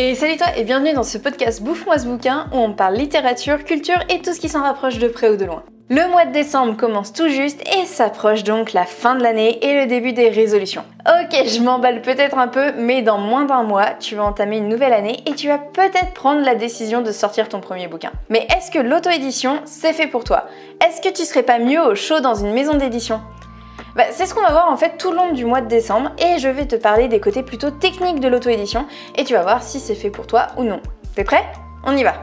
Et salut toi et bienvenue dans ce podcast Bouffe-moi ce bouquin où on parle littérature, culture et tout ce qui s'en rapproche de près ou de loin. Le mois de décembre commence tout juste et s'approche donc la fin de l'année et le début des résolutions. Ok, je m'emballe peut-être un peu, mais dans moins d'un mois, tu vas entamer une nouvelle année et tu vas peut-être prendre la décision de sortir ton premier bouquin. Mais est-ce que l'auto-édition, c'est fait pour toi? Est-ce que tu serais pas mieux au chaud dans une maison d'édition? C'est ce qu'on va voir en fait tout le long du mois de décembre et je vais te parler des côtés plutôt techniques de l'auto-édition et tu vas voir si c'est fait pour toi ou non. T'es prêt? On y va!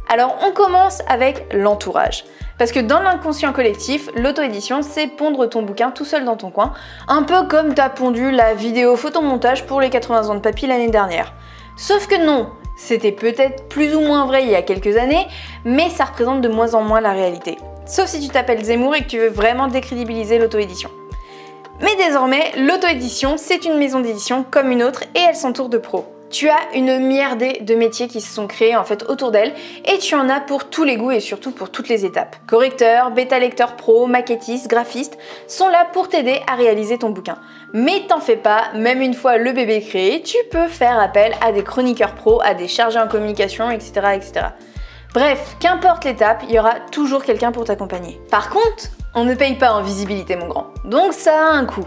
Alors on commence avec l'entourage. Parce que dans l'inconscient collectif, l'auto-édition c'est pondre ton bouquin tout seul dans ton coin, un peu comme t'as pondu la vidéo photomontage pour les 80 ans de papy l'année dernière. Sauf que non, c'était peut-être plus ou moins vrai il y a quelques années, mais ça représente de moins en moins la réalité. Sauf si tu t'appelles Zemmour et que tu veux vraiment décrédibiliser l'auto-édition. Mais désormais, l'auto-édition, c'est une maison d'édition comme une autre et elle s'entoure de pros. Tu as une myriade de métiers qui se sont créés en fait autour d'elle et tu en as pour tous les goûts et surtout pour toutes les étapes. Correcteurs, bêta-lecteurs pro, maquettistes, graphistes sont là pour t'aider à réaliser ton bouquin. Mais t'en fais pas, même une fois le bébé créé, tu peux faire appel à des chroniqueurs pro, à des chargés en communication, etc. etc. Bref, qu'importe l'étape, il y aura toujours quelqu'un pour t'accompagner. Par contre, on ne paye pas en visibilité mon grand, donc ça a un coût.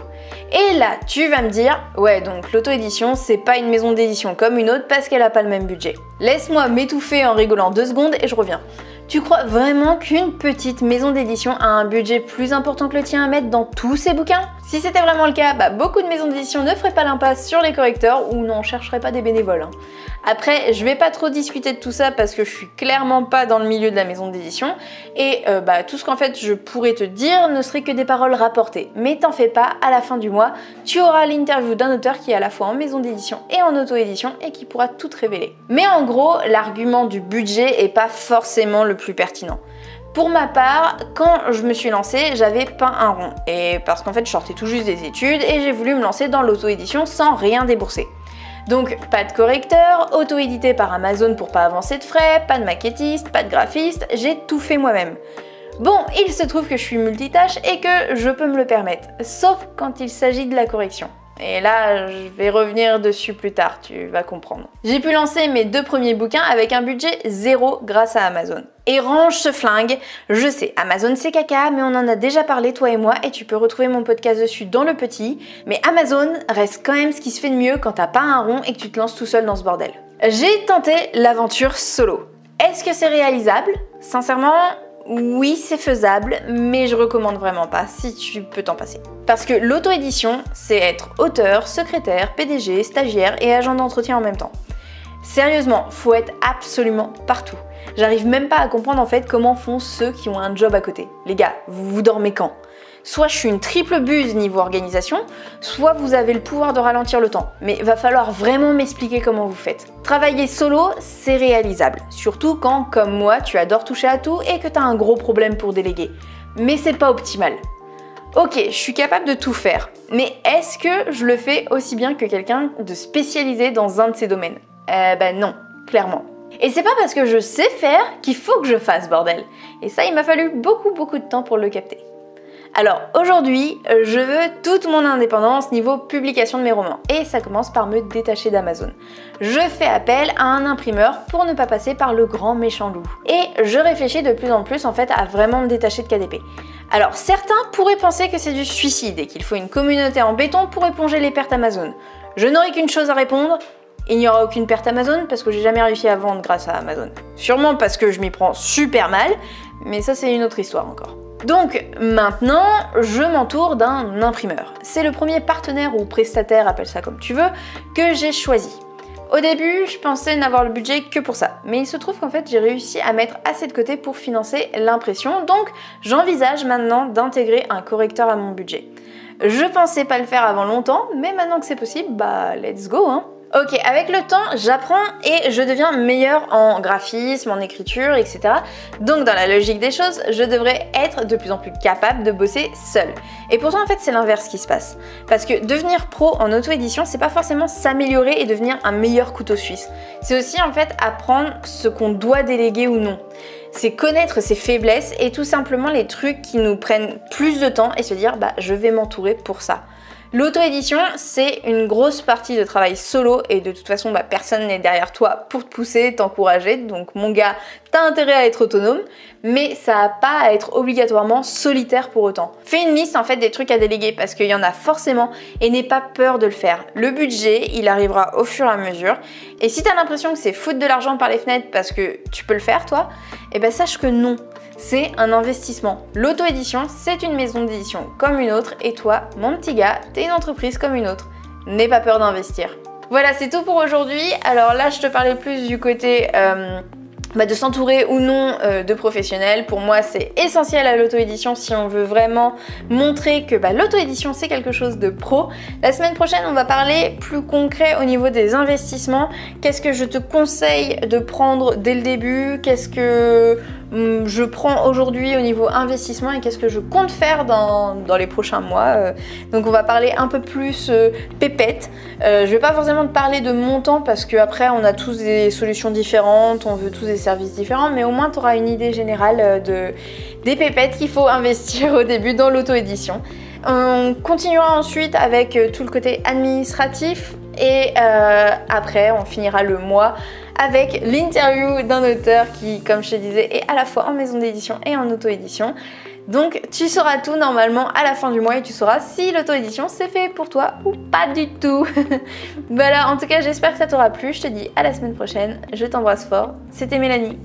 Et là, tu vas me dire, ouais donc l'auto-édition c'est pas une maison d'édition comme une autre parce qu'elle a pas le même budget. Laisse-moi m'étouffer en rigolant 2 secondes et je reviens. Tu crois vraiment qu'une petite maison d'édition a un budget plus important que le tien à mettre dans tous ses bouquins? Si c'était vraiment le cas, beaucoup de maisons d'édition ne feraient pas l'impasse sur les correcteurs ou n'en chercheraient pas des bénévoles. Après, je vais pas trop discuter de tout ça parce que je suis clairement pas dans le milieu de la maison d'édition et tout ce qu'en fait je pourrais te dire ne serait que des paroles rapportées. Mais t'en fais pas, à la fin du mois, tu auras l'interview d'un auteur qui est à la fois en maison d'édition et en auto-édition et qui pourra tout te révéler. Mais en gros, l'argument du budget est pas forcément le plus pertinent. Pour ma part, quand je me suis lancée, j'avais pas un rond. Et parce qu'en fait, je sortais tout juste des études et j'ai voulu me lancer dans l'auto-édition sans rien débourser. Donc, pas de correcteur, auto-édité par Amazon pour pas avancer de frais, pas de maquettiste, pas de graphiste, j'ai tout fait moi-même. Bon, il se trouve que je suis multitâche et que je peux me le permettre, sauf quand il s'agit de la correction. Et là, je vais revenir dessus plus tard, tu vas comprendre. J'ai pu lancer mes 2 premiers bouquins avec un budget 0 grâce à Amazon. Et range ce flingue, je sais, Amazon c'est caca, mais on en a déjà parlé toi et moi et tu peux retrouver mon podcast dessus dans le petit. Mais Amazon reste quand même ce qui se fait de mieux quand t'as pas un rond et que tu te lances tout seul dans ce bordel. J'ai tenté l'aventure solo. Est-ce que c'est réalisable? Sincèrement, oui, c'est faisable, mais je recommande vraiment pas si tu peux t'en passer. Parce que l'auto-édition, c'est être auteur, secrétaire, PDG, stagiaire et agent d'entretien en même temps. Sérieusement, faut être absolument partout. J'arrive même pas à comprendre en fait comment font ceux qui ont un job à côté. Les gars, vous dormez quand? Soit je suis une triple buse niveau organisation, soit vous avez le pouvoir de ralentir le temps. Mais va falloir vraiment m'expliquer comment vous faites. Travailler solo, c'est réalisable. Surtout quand, comme moi, tu adores toucher à tout et que tu as un gros problème pour déléguer. Mais c'est pas optimal. Ok, je suis capable de tout faire. Mais est-ce que je le fais aussi bien que quelqu'un de spécialisé dans un de ces domaines? Non, clairement. Et c'est pas parce que je sais faire qu'il faut que je fasse, bordel. Et ça, il m'a fallu beaucoup de temps pour le capter. Alors aujourd'hui, je veux toute mon indépendance niveau publication de mes romans et ça commence par me détacher d'Amazon. Je fais appel à un imprimeur pour ne pas passer par le grand méchant loup. Et je réfléchis de plus en plus en fait à vraiment me détacher de KDP. Alors certains pourraient penser que c'est du suicide et qu'il faut une communauté en béton pour éponger les pertes Amazon. Je n'aurai qu'une chose à répondre. Il n'y aura aucune perte Amazon parce que j'ai jamais réussi à vendre grâce à Amazon. Sûrement parce que je m'y prends super mal, mais ça c'est une autre histoire encore. Donc maintenant, je m'entoure d'un imprimeur. C'est le premier partenaire ou prestataire, appelle ça comme tu veux, que j'ai choisi. Au début, je pensais n'avoir le budget que pour ça, mais il se trouve qu'en fait, j'ai réussi à mettre assez de côté pour financer l'impression, donc j'envisage maintenant d'intégrer un correcteur à mon budget. Je pensais pas le faire avant longtemps, mais maintenant que c'est possible, let's go hein. Ok, avec le temps, j'apprends et je deviens meilleure en graphisme, en écriture, etc. Donc dans la logique des choses, je devrais être de plus en plus capable de bosser seule. Et pourtant en fait c'est l'inverse qui se passe. Parce que devenir pro en auto-édition, c'est pas forcément s'améliorer et devenir un meilleur couteau suisse. C'est aussi en fait apprendre ce qu'on doit déléguer ou non. C'est connaître ses faiblesses et tout simplement les trucs qui nous prennent plus de temps et se dire je vais m'entourer pour ça. L'auto-édition, c'est une grosse partie de travail solo et de toute façon, personne n'est derrière toi pour te pousser, t'encourager. Donc mon gars, t'as intérêt à être autonome, mais ça n'a pas à être obligatoirement solitaire pour autant. Fais une liste en fait des trucs à déléguer parce qu'il y en a forcément et n'aie pas peur de le faire. Le budget, il arrivera au fur et à mesure. Et si t'as l'impression que c'est foutre de l'argent par les fenêtres parce que tu peux le faire toi, sache que non. C'est un investissement. L'auto-édition, c'est une maison d'édition comme une autre et toi, mon petit gars, t'es une entreprise comme une autre. N'aie pas peur d'investir. Voilà, c'est tout pour aujourd'hui. Alors là, je te parlais plus du côté de s'entourer ou non de professionnels. Pour moi, c'est essentiel à l'auto-édition si on veut vraiment montrer que l'auto-édition, c'est quelque chose de pro. La semaine prochaine, on va parler plus concret au niveau des investissements. Qu'est-ce que je te conseille de prendre dès le début? Qu'est-ce que je prends aujourd'hui au niveau investissement et qu'est-ce que je compte faire dans les prochains mois. Donc on va parler un peu plus pépette. Je vais pas forcément te parler de montant parce qu'après on a tous des solutions différentes, on veut tous des services différents, mais au moins tu auras une idée générale des pépettes qu'il faut investir au début dans l'auto-édition. On continuera ensuite avec tout le côté administratif et après on finira le mois avec l'interview d'un auteur qui, comme je te disais, est à la fois en maison d'édition et en auto-édition. Donc tu sauras tout normalement à la fin du mois et tu sauras si l'auto-édition c'est fait pour toi ou pas du tout. Voilà, en tout cas j'espère que ça t'aura plu. Je te dis à la semaine prochaine. Je t'embrasse fort. C'était Mélanie.